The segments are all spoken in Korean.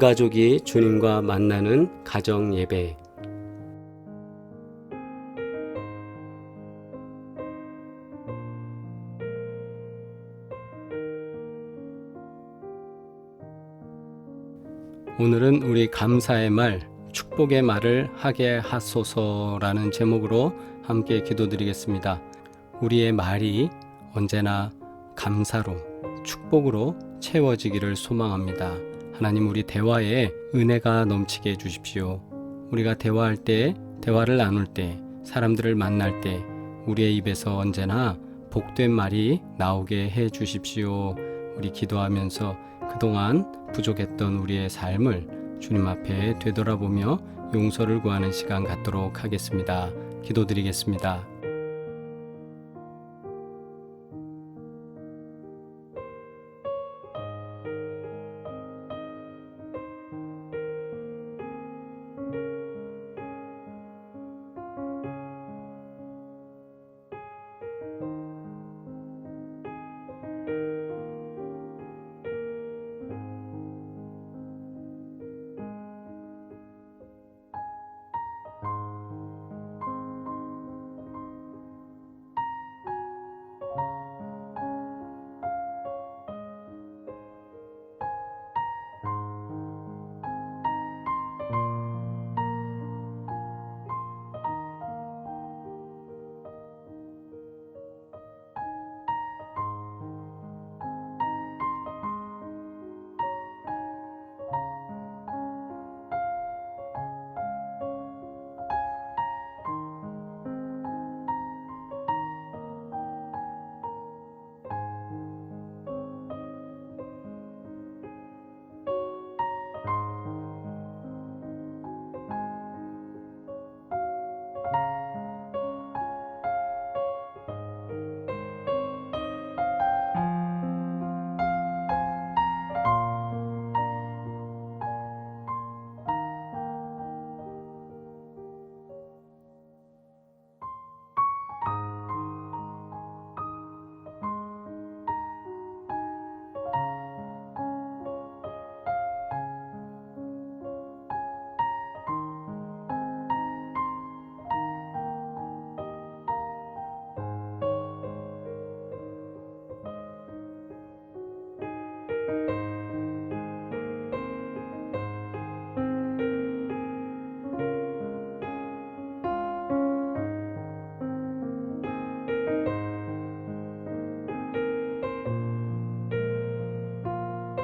가족이 주님과 만나는 가정 예배. 오늘은 우리 감사의 말, 축복의 말을 하게 하소서라는 제목으로 함께 기도드리겠습니다. 우리의 말이 언제나 감사로, 축복으로 채워지기를 소망합니다. 하나님, 우리 대화에 은혜가 넘치게 해주십시오. 우리가 대화할 때, 대화를 나눌 때, 사람들을 만날 때 우리의 입에서 언제나 복된 말이 나오게 해주십시오. 우리 기도하면서 그동안 부족했던 우리의 삶을 주님 앞에 되돌아보며 용서를 구하는 시간 갖도록 하겠습니다. 기도드리겠습니다.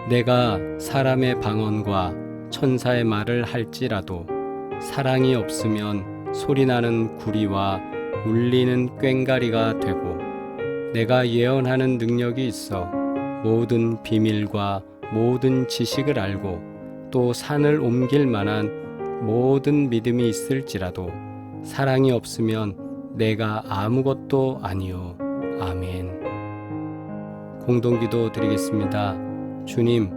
내가 사람의 방언과 천사의 말을 할지라도 사랑이 없으면 소리나는 구리와 울리는 꽹과리가 되고, 내가 예언하는 능력이 있어 모든 비밀과 모든 지식을 알고 또 산을 옮길 만한 모든 믿음이 있을지라도 사랑이 없으면 내가 아무것도 아니요. 아멘. 공동기도 드리겠습니다. 주님,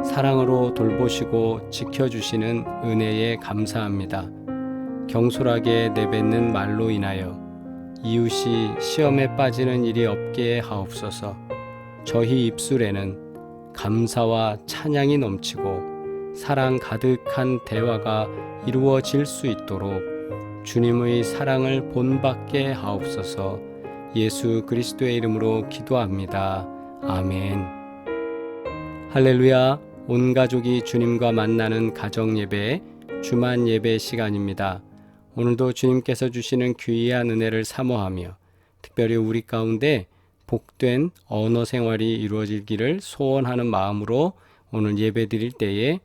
사랑으로 돌보시고 지켜주시는 은혜에 감사합니다. 경솔하게 내뱉는 말로 인하여 이웃이 시험에 빠지는 일이 없게 하옵소서. 저희 입술에는 감사와 찬양이 넘치고 사랑 가득한 대화가 이루어질 수 있도록 주님의 사랑을 본받게 하옵소서. 예수 그리스도의 이름으로 기도합니다. 아멘. 할렐루야. 온 가족이 주님과 만나는 가정 예배, 주만 예배 시간입니다. 오늘도 주님께서 주시는 귀한 은혜를 사모하며 특별히 우리 가운데 복된 언어 생활이 이루어지기를 소원하는 마음으로 오늘 예배 드릴 때에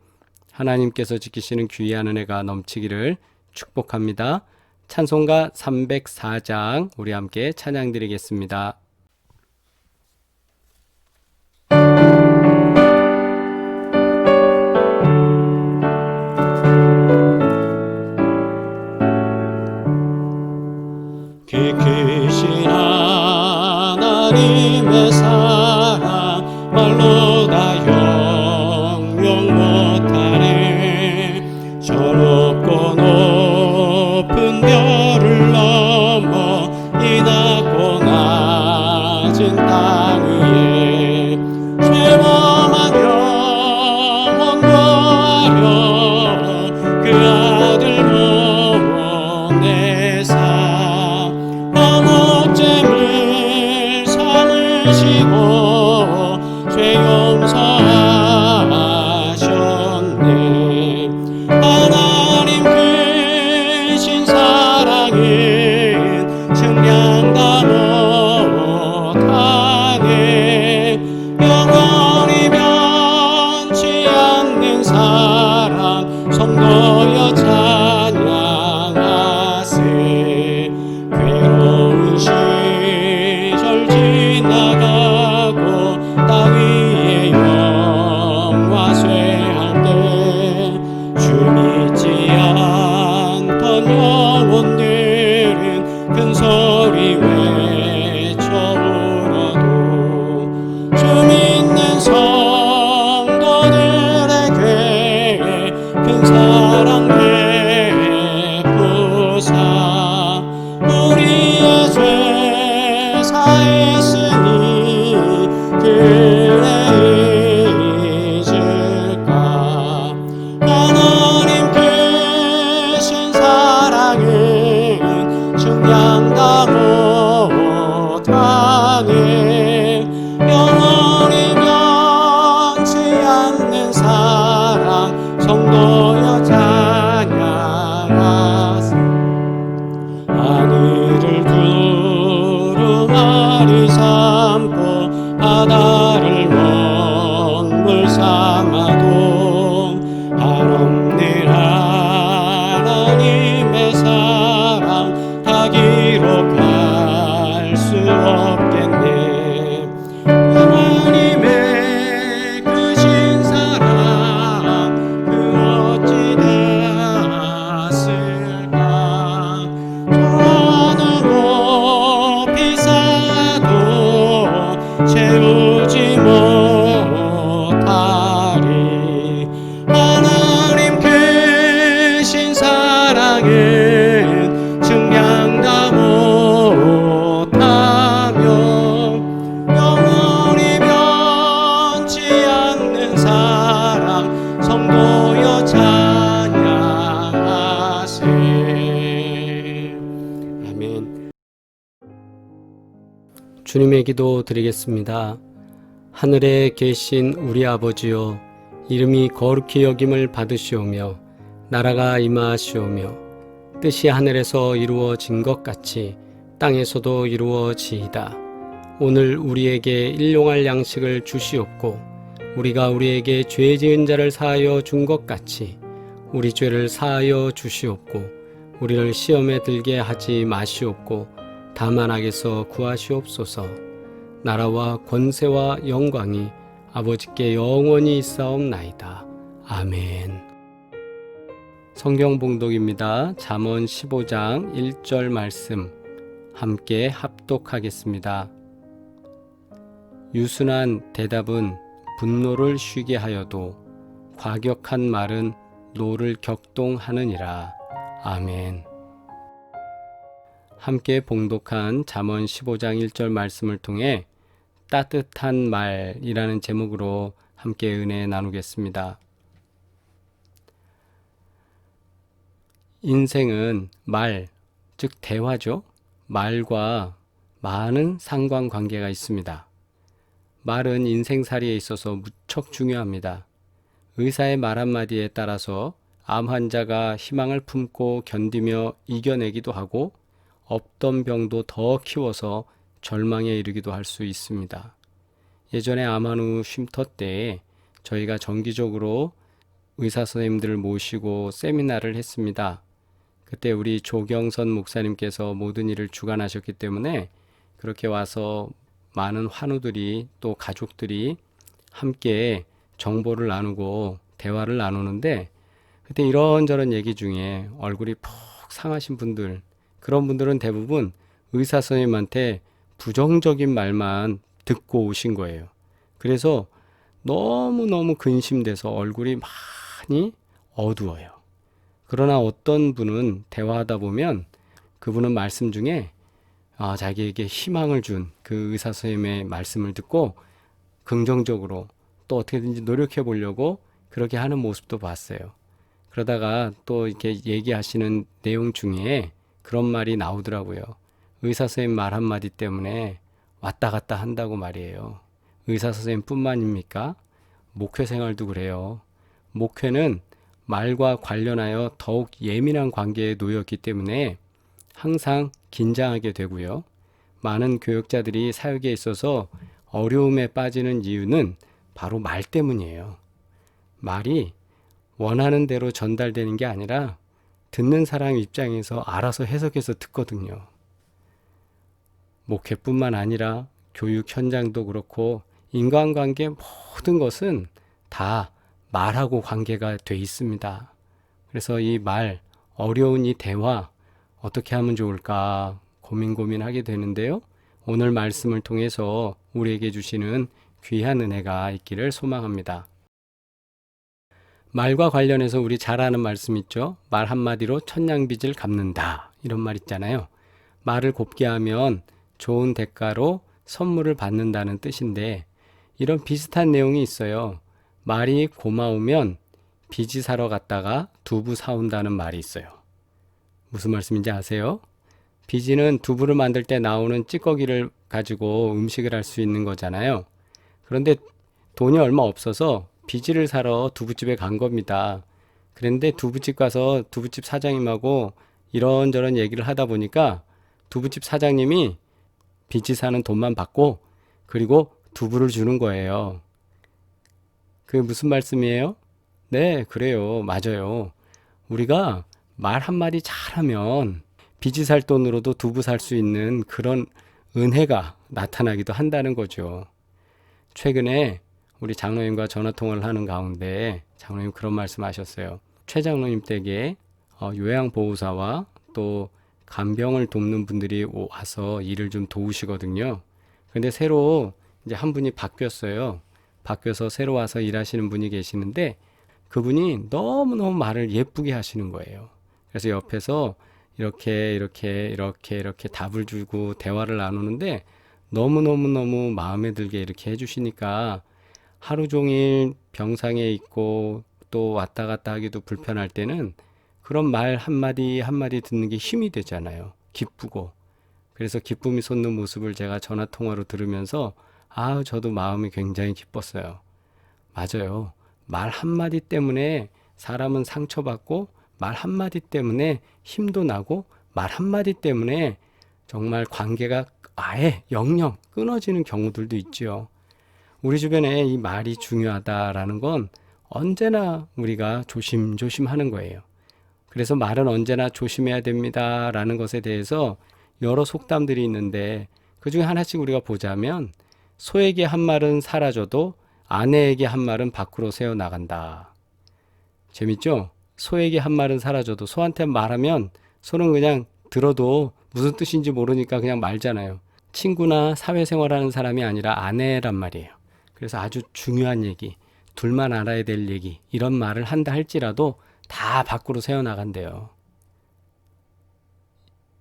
하나님께서 지키시는 귀한 은혜가 넘치기를 축복합니다. 찬송가 304장 우리 함께 찬양 드리겠습니다. 크신 하나님의 사랑 말로 다 형용 못하네. 저 높고 높은 별을 넘어 이 낮고 낮은 땅 위에 죄범한 영혼 구하려 대사 언어잼을 삼으시고 죄 용서하셨네. 하나님 크신 사랑은 증량다 못하네. 영원히 변치 않는 사랑 성도여 찬양하세. 괴로운 시절 지나가고 따위의 영화 쇠할 때 주 믿지 않던 영혼들은 큰 소리 외쳐 울어도 주 믿는 성도들에게 큰 사랑 베푸사 우리의 죄 사했으니 그래 잊을까. 하나님 크신 사랑은 증량다 못하네. 영원히 변치 않는 사랑 성도여 찬양하세. 하늘을 두루마리 삼고 바다를 먹물 삼아도 한없는 하나님의 사랑 다 기록할 수 없겠네. 하나님의 크신 사랑 그 어찌 닿았을까. 하늘 높이 쌓아도 채우지 못하리. 하나님 크신 사랑은 증량다 못하며 영원히 변치 않는 사랑 성도여 찬양하세. 아멘. 주님의 기도 드리겠습니다. 하늘에 계신 우리 아버지여, 이름이 거룩히 여김을 받으시오며 나라가 임하시오며 뜻이 하늘에서 이루어진 것 같이 땅에서도 이루어지이다. 오늘 우리에게 일용할 양식을 주시옵고 우리가 우리에게 죄 지은 자를 사하여 준 것 같이 우리 죄를 사하여 주시옵고 우리를 시험에 들게 하지 마시옵고 다만 악에서 구하시옵소서. 나라와 권세와 영광이 아버지께 영원히 있사옵나이다. 아멘. 성경 봉독입니다. 잠언 15장 1절 말씀 함께 합독하겠습니다. 유순한 대답은 분노를 쉬게 하여도 과격한 말은 노를 격동하느니라. 아멘. 함께 봉독한 잠언 15장 1절 말씀을 통해 따뜻한 말이라는 제목으로 함께 은혜 나누겠습니다. 인생은 말, 즉 대화죠. 말과 많은 상관관계가 있습니다. 말은 인생살이에 있어서 무척 중요합니다. 의사의 말 한마디에 따라서 암 환자가 희망을 품고 견디며 이겨내기도 하고 없던 병도 더 키워서 절망에 이르기도 할 수 있습니다. 예전에 암환우 쉼터 때에 저희가 정기적으로 의사 선생님들을 모시고 세미나를 했습니다. 그때 우리 조경선 목사님께서 모든 일을 주관하셨기 때문에 그렇게 와서 많은 환우들이 또 가족들이 함께 정보를 나누고 대화를 나누는데 그때 이런저런 얘기 중에 얼굴이 푹 상하신 분들, 그런 분들은 대부분 의사 선생님한테 부정적인 말만 듣고 오신 거예요. 그래서 너무너무 근심돼서 얼굴이 많이 어두워요. 그러나 어떤 분은 대화하다 보면 그분은 말씀 중에 자기에게 희망을 준 그 의사 선생님의 말씀을 듣고 긍정적으로 또 어떻게든지 노력해 보려고 그렇게 하는 모습도 봤어요. 그러다가 또 이렇게 얘기하시는 내용 중에 그런 말이 나오더라고요. 의사 선생님 말 한마디 때문에 왔다 갔다 한다고 말이에요. 의사 선생님 뿐만입니까? 목회 생활도 그래요. 목회는 말과 관련하여 더욱 예민한 관계에 놓였기 때문에 항상 긴장하게 되고요. 많은 교역자들이 사역에 있어서 어려움에 빠지는 이유는 바로 말 때문이에요. 말이 원하는 대로 전달되는 게 아니라 듣는 사람 입장에서 알아서 해석해서 듣거든요. 목회뿐만 아니라 교육 현장도 그렇고 인간관계 모든 것은 다 말하고 관계가 돼 있습니다. 그래서 이 말, 어려운 이 대화 어떻게 하면 좋을까 고민하게 되는데요. 오늘 말씀을 통해서 우리에게 주시는 귀한 은혜가 있기를 소망합니다. 말과 관련해서 우리 잘 아는 말씀 있죠. 말 한마디로 천냥빚을 갚는다. 이런 말 있잖아요. 말을 곱게 하면 좋은 대가로 선물을 받는다는 뜻인데 이런 비슷한 내용이 있어요. 말이 고마우면 비지 사러 갔다가 두부 사온다는 말이 있어요. 무슨 말씀인지 아세요? 비지는 두부를 만들 때 나오는 찌꺼기를 가지고 음식을 할 수 있는 거잖아요. 그런데 돈이 얼마 없어서 비지를 사러 두부집에 간 겁니다. 그런데 두부집 가서 두부집 사장님하고 이런저런 얘기를 하다 보니까 두부집 사장님이 비지 사는 돈만 받고 그리고 두부를 주는 거예요. 그게 무슨 말씀이에요? 네, 그래요. 맞아요. 우리가 말 한마디 잘하면 비지 살 돈으로도 두부 살 수 있는 그런 은혜가 나타나기도 한다는 거죠. 최근에 우리 장로님과 전화통화를 하는 가운데 장로님 그런 말씀하셨어요. 최 장로님 댁에 요양보호사와 또 간병을 돕는 분들이 와서 일을 좀 도우시거든요. 근데 새로 이제 한 분이 바뀌었어요. 바뀌어서 새로 와서 일하시는 분이 계시는데 그분이 너무너무 말을 예쁘게 하시는 거예요. 그래서 옆에서 이렇게 답을 주고 대화를 나누는데 너무 마음에 들게 이렇게 해주시니까 하루 종일 병상에 있고 또 왔다 갔다 하기도 불편할 때는 그런 말 한마디 듣는 게 힘이 되잖아요. 기쁘고. 그래서 기쁨이 솟는 모습을 제가 전화통화로 들으면서 저도 마음이 굉장히 기뻤어요. 맞아요. 말 한마디 때문에 사람은 상처받고 말 한마디 때문에 힘도 나고 말 한마디 때문에 정말 관계가 아예 영영 끊어지는 경우들도 있죠. 우리 주변에 이 말이 중요하다라는 건 언제나 우리가 조심조심 하는 거예요. 그래서 말은 언제나 조심해야 됩니다라는 것에 대해서 여러 속담들이 있는데 그중에 하나씩 우리가 보자면 소에게 한 말은 사라져도 아내에게 한 말은 밖으로 새어나간다. 재밌죠? 소에게 한 말은 사라져도 소한테 말하면 소는 그냥 들어도 무슨 뜻인지 모르니까 그냥 말잖아요. 친구나 사회생활하는 사람이 아니라 아내란 말이에요. 그래서 아주 중요한 얘기, 둘만 알아야 될 얘기 이런 말을 한다 할지라도 다 밖으로 새어나간대요.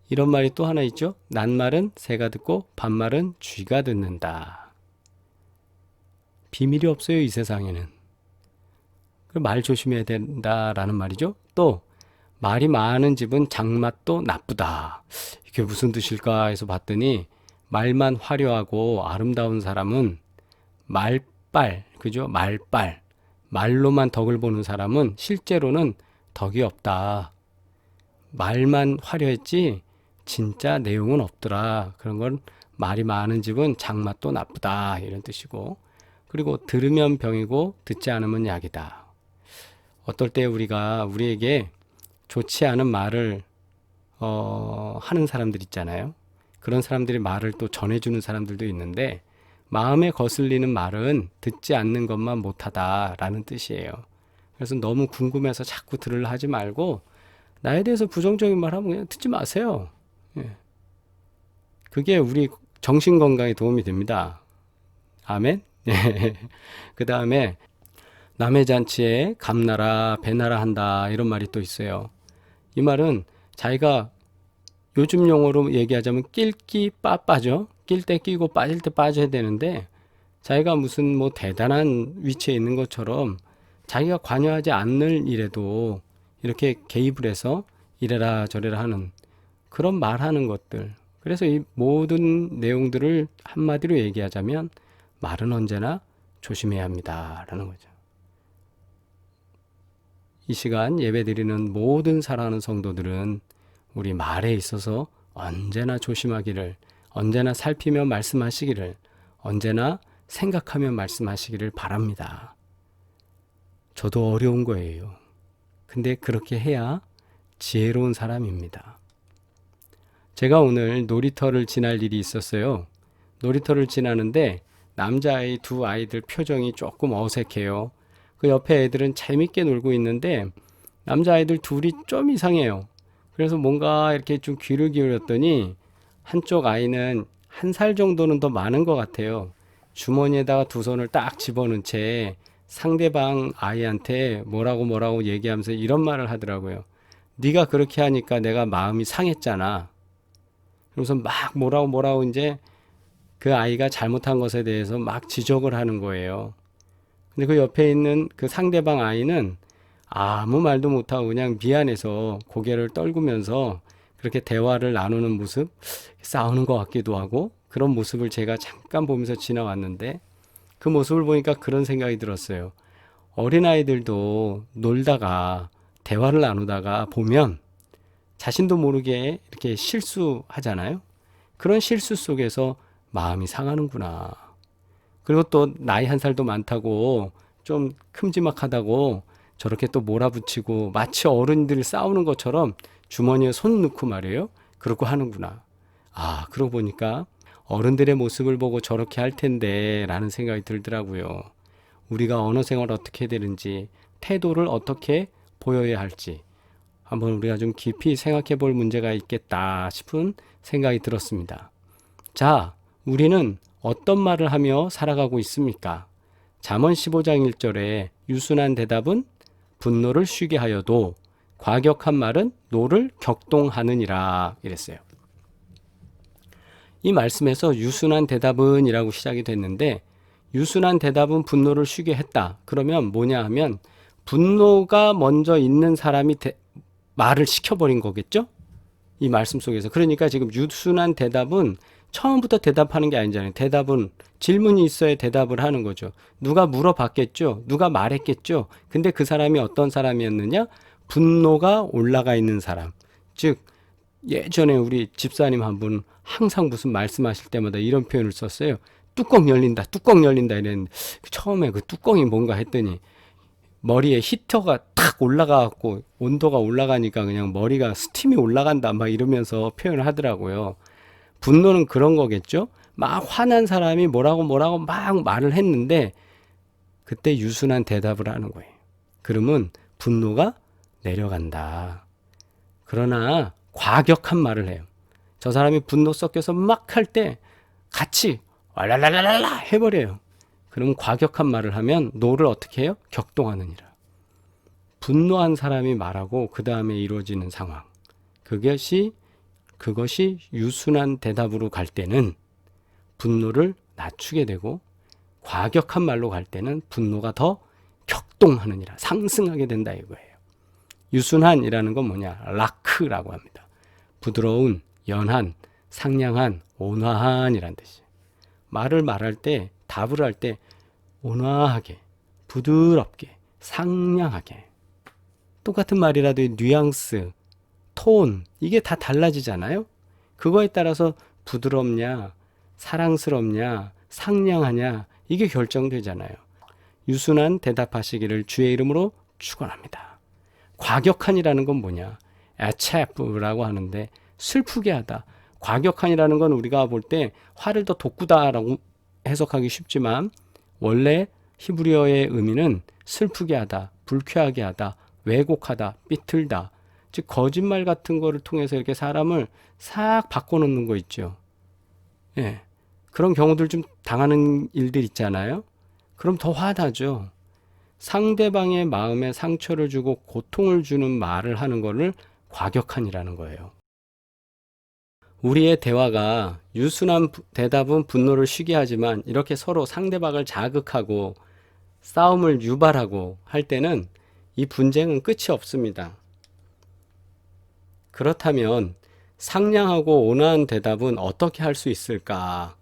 이런 말이 또 하나 있죠. 낱말은 새가 듣고 반말은 쥐가 듣는다. 비밀이 없어요, 이 세상에는. 말 조심해야 된다라는 말이죠. 또 말이 많은 집은 장맛도 나쁘다. 이게 무슨 뜻일까 해서 봤더니 말만 화려하고 아름다운 사람은 말빨, 그죠? 말빨. 말로만 덕을 보는 사람은 실제로는 덕이 없다. 말만 화려했지 진짜 내용은 없더라. 그런 건 말이 많은 집은 장맛도 나쁘다. 이런 뜻이고. 그리고 들으면 병이고 듣지 않으면 약이다. 어떨 때 우리에게 좋지 않은 말을 하는 사람들 있잖아요. 그런 사람들이 말을 또 전해주는 사람들도 있는데 마음에 거슬리는 말은 듣지 않는 것만 못하다라는 뜻이에요. 그래서 너무 궁금해서 자꾸 들으려 하지 말고 나에 대해서 부정적인 말 하면 그냥 듣지 마세요. 예. 그게 우리 정신 건강에 도움이 됩니다. 아멘? 그 다음에 남의 잔치에 감나라 배나라 한다 이런 말이 또 있어요. 이 말은 자기가 요즘 용어로 얘기하자면 낄끼 빠빠죠. 낄 때 끼고 빠질 때 빠져야 되는데 자기가 무슨 뭐 대단한 위치에 있는 것처럼 자기가 관여하지 않는 일에도 이렇게 개입을 해서 이래라 저래라 하는 그런 말하는 것들. 그래서 이 모든 내용들을 한마디로 얘기하자면 말은 언제나 조심해야 합니다라는 거죠. 이 시간 예배드리는 모든 사랑하는 성도들은 우리 말에 있어서 언제나 조심하기를, 언제나 살피며 말씀하시기를, 언제나 생각하며 말씀하시기를 바랍니다. 저도 어려운 거예요. 근데 그렇게 해야 지혜로운 사람입니다. 제가 오늘 놀이터를 지날 일이 있었어요. 놀이터를 지나는데 남자아이 두 아이들 표정이 조금 어색해요. 그 옆에 애들은 재밌게 놀고 있는데 남자아이들 둘이 좀 이상해요. 그래서 뭔가 이렇게 좀 귀를 기울였더니 한쪽 아이는 1살 정도는 더 많은 것 같아요. 주머니에다가 두 손을 딱 집어넣은 채 상대방 아이한테 뭐라고 얘기하면서 이런 말을 하더라고요. 네가 그렇게 하니까 내가 마음이 상했잖아. 그러면서 막 뭐라고 이제 그 아이가 잘못한 것에 대해서 막 지적을 하는 거예요. 근데 그 옆에 있는 그 상대방 아이는 아무 말도 못하고 그냥 미안해서 고개를 떨구면서 그렇게 대화를 나누는 모습, 싸우는 것 같기도 하고 그런 모습을 제가 잠깐 보면서 지나왔는데 그 모습을 보니까 그런 생각이 들었어요. 어린아이들도 놀다가 대화를 나누다가 보면 자신도 모르게 이렇게 실수하잖아요. 그런 실수 속에서 마음이 상하는구나. 그리고 또 나이 1살도 많다고 좀 큼지막하다고 저렇게 또 몰아붙이고 마치 어른들이 싸우는 것처럼 주머니에 손 넣고 말이에요. 그러고 하는구나. 아, 그러고 보니까 어른들의 모습을 보고 저렇게 할 텐데 라는 생각이 들더라고요. 우리가 언어 생활을 어떻게 해야 되는지, 태도를 어떻게 보여야 할지 한번 우리가 좀 깊이 생각해 볼 문제가 있겠다 싶은 생각이 들었습니다. 자, 우리는 어떤 말을 하며 살아가고 있습니까? 잠언 15장 1절에 유순한 대답은 분노를 쉬게 하여도 과격한 말은 노를 격동하느니라 이랬어요. 이 말씀에서 유순한 대답은 이라고 시작이 됐는데 유순한 대답은 분노를 쉬게 했다. 그러면 뭐냐 하면 분노가 먼저 있는 사람이 말을 시켜버린 거겠죠? 이 말씀 속에서. 그러니까 지금 유순한 대답은 처음부터 대답하는 게 아니잖아요. 대답은 질문이 있어야 대답을 하는 거죠. 누가 물어봤겠죠? 누가 말했겠죠? 근데 그 사람이 어떤 사람이었느냐? 분노가 올라가 있는 사람. 즉 예전에 우리 집사님 한 분 항상 무슨 말씀하실 때마다 이런 표현을 썼어요. 뚜껑 열린다, 뚜껑 열린다 이랬는데 처음에 그 뚜껑이 뭔가 했더니 머리에 히터가 탁 올라가갖고 온도가 올라가니까 그냥 머리가 스팀이 올라간다 막 이러면서 표현을 하더라고요. 분노는 그런 거겠죠? 막 화난 사람이 뭐라고 막 말을 했는데 그때 유순한 대답을 하는 거예요. 그러면 분노가 내려간다. 그러나 과격한 말을 해요. 저 사람이 분노 섞여서 막 할 때 같이 왈랄랄랄라 해버려요. 그러면 과격한 말을 하면 노를 어떻게 해요? 격동하느니라. 분노한 사람이 말하고 그 다음에 이루어지는 상황. 그것이 유순한 대답으로 갈 때는 분노를 낮추게 되고 과격한 말로 갈 때는 분노가 더 격동하느니라. 상승하게 된다 이거예요. 유순한이라는 건 뭐냐? 라크라고 합니다. 부드러운, 연한, 상냥한, 온화한이란 뜻이에요. 말을 말할 때, 답을 할 때 온화하게, 부드럽게, 상냥하게. 똑같은 말이라도 뉘앙스, 톤, 이게 다 달라지잖아요. 그거에 따라서 부드럽냐, 사랑스럽냐, 상냥하냐, 이게 결정되잖아요. 유순한 대답하시기를 주의 이름으로 축원합니다. 과격한이라는 건 뭐냐? 애체프라고 하는데 슬프게 하다. 과격한이라는 건 우리가 볼 때 화를 더 돋구다라고 해석하기 쉽지만 원래 히브리어의 의미는 슬프게 하다, 불쾌하게 하다, 왜곡하다, 삐틀다. 즉 거짓말 같은 거를 통해서 이렇게 사람을 싹 바꿔놓는 거 있죠. 예, 그런 경우들 좀 당하는 일들 있잖아요. 그럼 더 화나죠. 상대방의 마음에 상처를 주고 고통을 주는 말을 하는 거를 과격한이라는 거예요. 우리의 대화가 유순한 대답은 분노를 쉬게 하지만 이렇게 서로 상대방을 자극하고 싸움을 유발하고 할 때는 이 분쟁은 끝이 없습니다. 그렇다면 상냥하고 온화한 대답은 어떻게 할 수 있을까?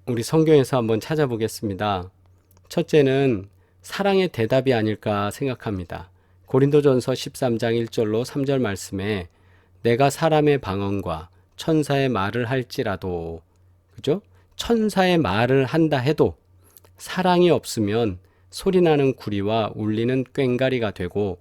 우리 성경에서 한번 찾아보겠습니다. 첫째는 사랑의 대답이 아닐까 생각합니다. 고린도전서 13장 1절로 3절 말씀에 내가 사람의 방언과 천사의 말을 할지라도, 그죠? 천사의 말을 한다 해도 사랑이 없으면 소리나는 구리와 울리는 꽹과리가 되고,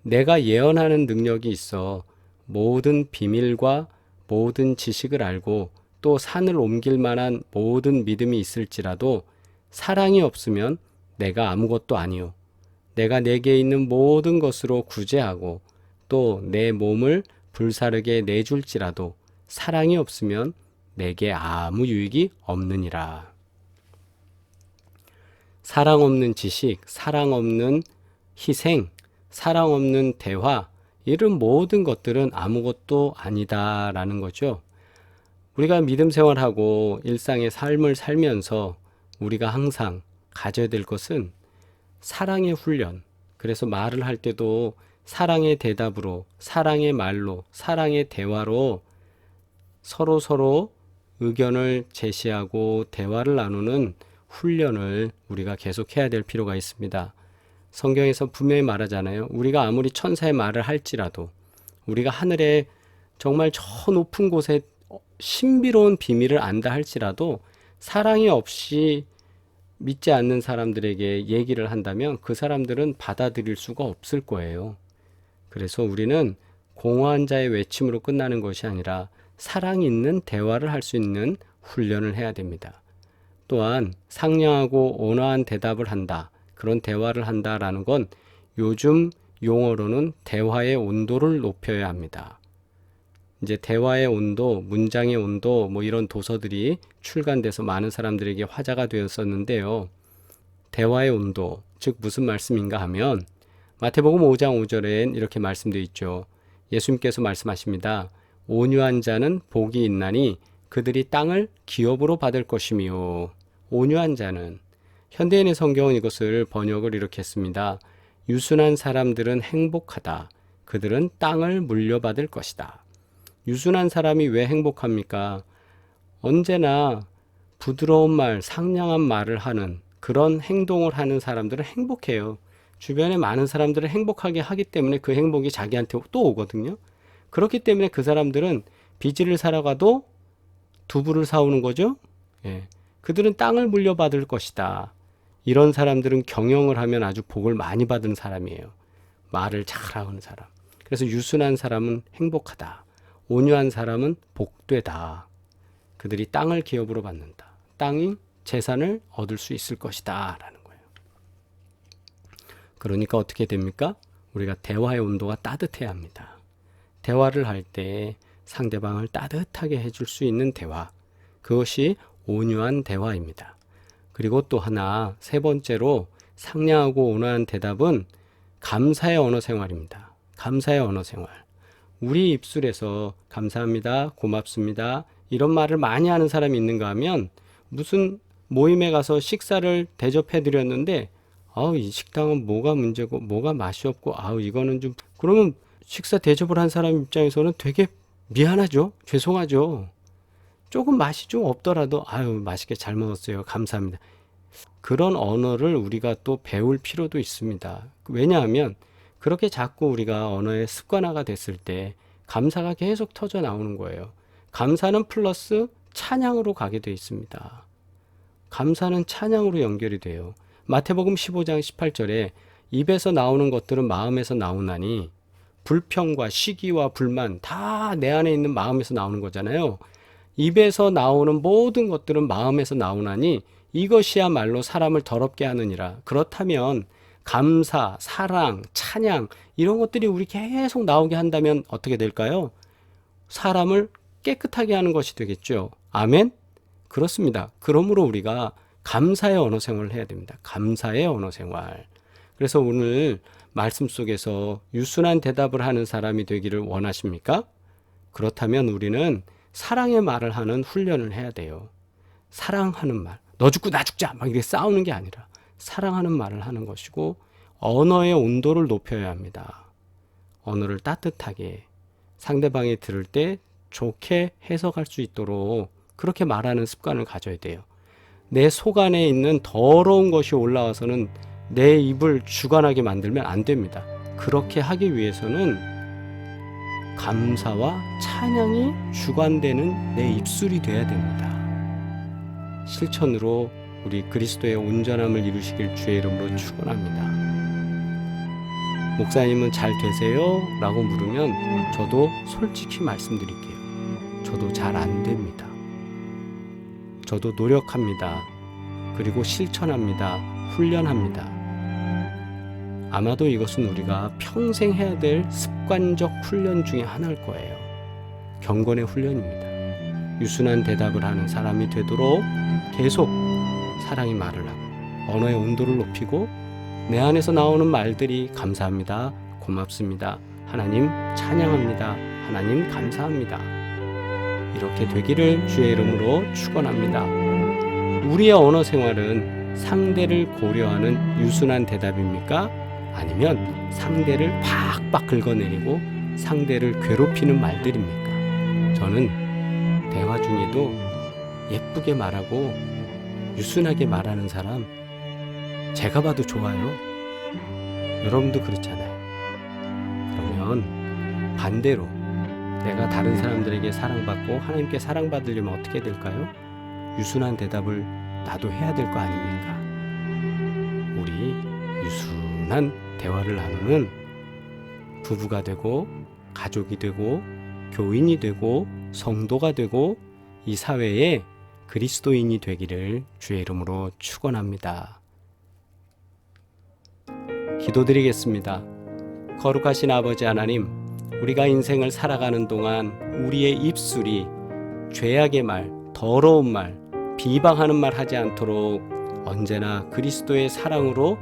내가 예언하는 능력이 있어 모든 비밀과 모든 지식을 알고 또 산을 옮길 만한 모든 믿음이 있을지라도 사랑이 없으면 내가 아무것도 아니요. 내가 내게 있는 모든 것으로 구제하고 또 내 몸을 불사르게 내줄지라도 사랑이 없으면 내게 아무 유익이 없느니라. 사랑 없는 지식, 사랑 없는 희생, 사랑 없는 대화, 이런 모든 것들은 아무것도 아니다라는 거죠. 우리가 믿음 생활하고 일상의 삶을 살면서 우리가 항상 가져야 될 것은 사랑의 훈련. 그래서 말을 할 때도 사랑의 대답으로, 사랑의 말로, 사랑의 대화로 서로 의견을 제시하고 대화를 나누는 훈련을 우리가 계속해야 될 필요가 있습니다. 성경에서 분명히 말하잖아요. 우리가 아무리 천사의 말을 할지라도, 우리가 하늘에 정말 저 높은 곳에 신비로운 비밀을 안다 할지라도 사랑이 없이 믿지 않는 사람들에게 얘기를 한다면 그 사람들은 받아들일 수가 없을 거예요. 그래서 우리는 공허한 자의 외침으로 끝나는 것이 아니라 사랑 있는 대화를 할 수 있는 훈련을 해야 됩니다. 또한 상냥하고 온화한 대답을 한다, 그런 대화를 한다라는 건 요즘 용어로는 대화의 온도를 높여야 합니다. 이제 대화의 온도, 문장의 온도, 뭐 이런 도서들이 출간돼서 많은 사람들에게 화제가 되었었는데요. 대화의 온도, 즉 무슨 말씀인가 하면 마태복음 5장 5절엔 이렇게 말씀되어 있죠. 예수님께서 말씀하십니다. 온유한 자는 복이 있나니 그들이 땅을 기업으로 받을 것이며. 온유한 자는, 현대인의 성경은 이것을 번역을 이렇게 했습니다. 유순한 사람들은 행복하다. 그들은 땅을 물려받을 것이다. 유순한 사람이 왜 행복합니까? 언제나 부드러운 말, 상냥한 말을 하는 그런 행동을 하는 사람들은 행복해요. 주변에 많은 사람들을 행복하게 하기 때문에 그 행복이 자기한테 또 오거든요. 그렇기 때문에 그 사람들은 비지를 사러 가도 두부를 사오는 거죠. 예. 그들은 땅을 물려받을 것이다. 이런 사람들은 경영을 하면 아주 복을 많이 받은 사람이에요. 말을 잘하는 사람. 그래서 유순한 사람은 행복하다. 온유한 사람은 복되다. 그들이 땅을 기업으로 받는다. 땅이 재산을 얻을 수 있을 것이다 라는 거예요. 그러니까 어떻게 됩니까? 우리가 대화의 온도가 따뜻해야 합니다. 대화를 할 때 상대방을 따뜻하게 해줄 수 있는 대화, 그것이 온유한 대화입니다. 그리고 또 하나, 세 번째로 상냥하고 온화한 대답은 감사의 언어 생활입니다. 감사의 언어 생활. 우리 입술에서 감사합니다, 고맙습니다 이런 말을 많이 하는 사람이 있는가 하면, 무슨 모임에 가서 식사를 대접해 드렸는데 이 식당은 뭐가 문제고 뭐가 맛이 없고 이거는 좀, 그러면 식사 대접을 한 사람 입장에서는 되게 미안하죠. 죄송하죠. 조금 맛이 좀 없더라도 맛있게 잘 먹었어요, 감사합니다. 그런 언어를 우리가 또 배울 필요도 있습니다. 왜냐하면 그렇게 자꾸 우리가 언어의 습관화가 됐을 때 감사가 계속 터져 나오는 거예요. 감사는 플러스 찬양으로 가게 되어 있습니다. 감사는 찬양으로 연결이 돼요. 마태복음 15장 18절에 입에서 나오는 것들은 마음에서 나오나니, 불평과 시기와 불만 다 내 안에 있는 마음에서 나오는 거잖아요. 입에서 나오는 모든 것들은 마음에서 나오나니 이것이야말로 사람을 더럽게 하느니라. 그렇다면 감사, 사랑, 찬양 이런 것들이 우리 계속 나오게 한다면 어떻게 될까요? 사람을 깨끗하게 하는 것이 되겠죠. 아멘? 그렇습니다. 그러므로 우리가 감사의 언어 생활을 해야 됩니다. 감사의 언어 생활. 그래서 오늘 말씀 속에서 유순한 대답을 하는 사람이 되기를 원하십니까? 그렇다면 우리는 사랑의 말을 하는 훈련을 해야 돼요. 사랑하는 말. 너 죽고 나 죽자 막 이렇게 싸우는 게 아니라 사랑하는 말을 하는 것이고, 언어의 온도를 높여야 합니다. 언어를 따뜻하게, 상대방이 들을 때 좋게 해석할 수 있도록 그렇게 말하는 습관을 가져야 돼요. 내 속 안에 있는 더러운 것이 올라와서는 내 입을 주관하게 만들면 안 됩니다. 그렇게 하기 위해서는 감사와 찬양이 주관되는 내 입술이 돼야 됩니다. 실천으로 우리 그리스도의 온전함을 이루시길 주의 이름으로 축원합니다. 목사님은 잘 되세요? 라고 물으면 저도 솔직히 말씀드릴게요. 저도 잘 안 됩니다. 저도 노력합니다. 그리고 실천합니다. 훈련합니다. 아마도 이것은 우리가 평생 해야 될 습관적 훈련 중에 하나일 거예요. 경건의 훈련입니다. 유순한 대답을 하는 사람이 되도록 계속 사랑의 말을 하고 언어의 온도를 높이고 내 안에서 나오는 말들이 감사합니다. 고맙습니다. 하나님 찬양합니다. 하나님 감사합니다. 이렇게 되기를 주의 이름으로 축원합니다. 우리의 언어 생활은 상대를 고려하는 유순한 대답입니까? 아니면 상대를 팍팍 긁어내리고 상대를 괴롭히는 말들입니까? 저는 대화 중에도 예쁘게 말하고 유순하게 말하는 사람 제가 봐도 좋아요. 여러분도 그렇잖아요. 그러면 반대로 내가 다른 사람들에게 사랑받고 하나님께 사랑받으려면 어떻게 될까요? 유순한 대답을 나도 해야 될 거 아닙니까? 우리 유순한 대화를 나누는 부부가 되고 가족이 되고 교인이 되고 성도가 되고 이 사회에 그리스도인이 되기를 주의 이름으로 축원합니다. 기도드리겠습니다. 거룩하신 아버지 하나님, 우리가 인생을 살아가는 동안 우리의 입술이 죄악의 말, 더러운 말, 비방하는 말 하지 않도록 언제나 그리스도의 사랑으로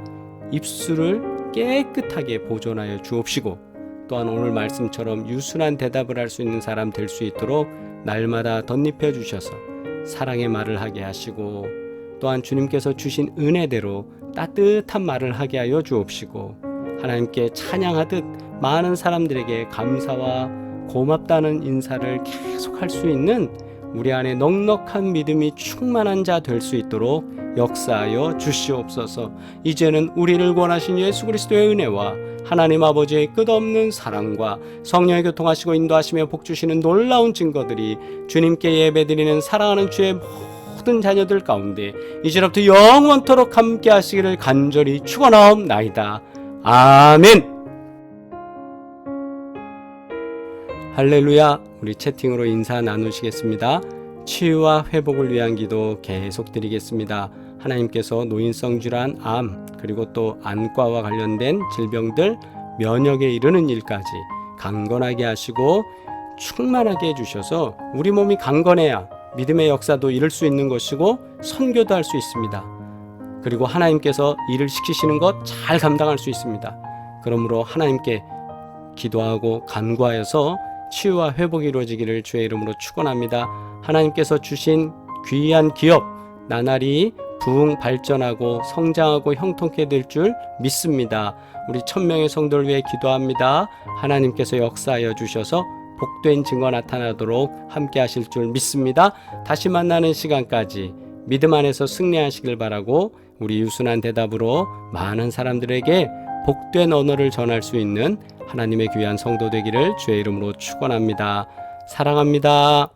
입술을 깨끗하게 보존하여 주옵시고 또한 오늘 말씀처럼 유순한 대답을 할 수 있는 사람 될 수 있도록 날마다 덧입혀 주셔서 사랑의 말을 하게 하시고 또한 주님께서 주신 은혜대로 따뜻한 말을 하게 하여 주옵시고 하나님께 찬양하듯 많은 사람들에게 감사와 고맙다는 인사를 계속 할 수 있는 우리 안에 넉넉한 믿음이 충만한 자 될 수 있도록 역사하여 주시옵소서. 이제는 우리를 구원하신 예수 그리스도의 은혜와 하나님 아버지의 끝없는 사랑과 성령의 교통하시고 인도하시며 복주시는 놀라운 증거들이 주님께 예배드리는 사랑하는 주의 모든 자녀들 가운데 이제부터 영원토록 함께 하시기를 간절히 축원하옵나이다. 아멘. 할렐루야. 우리 채팅으로 인사 나누시겠습니다. 치유와 회복을 위한 기도 계속 드리겠습니다. 하나님께서 노인성 질환, 암, 그리고 또 안과와 관련된 질병들, 면역에 이르는 일까지 강건하게 하시고 충만하게 해주셔서 우리 몸이 강건해야 믿음의 역사도 이룰 수 있는 것이고 선교도 할 수 있습니다. 그리고 하나님께서 일을 시키시는 것 잘 감당할 수 있습니다. 그러므로 하나님께 기도하고 간구하여서 치유와 회복이 이루어지기를 주의 이름으로 축원합니다. 하나님께서 주신 귀한 기업 나날이 부흥 발전하고 성장하고 형통케 될 줄 믿습니다. 우리 1000명의 성도를 위해 기도합니다. 하나님께서 역사하여 주셔서 복된 증거 나타나도록 함께 하실 줄 믿습니다. 다시 만나는 시간까지 믿음 안에서 승리하시길 바라고 우리 유순한 대답으로 많은 사람들에게 복된 언어를 전할 수 있는 하나님의 귀한 성도 되기를 주의 이름으로 축원합니다. 사랑합니다.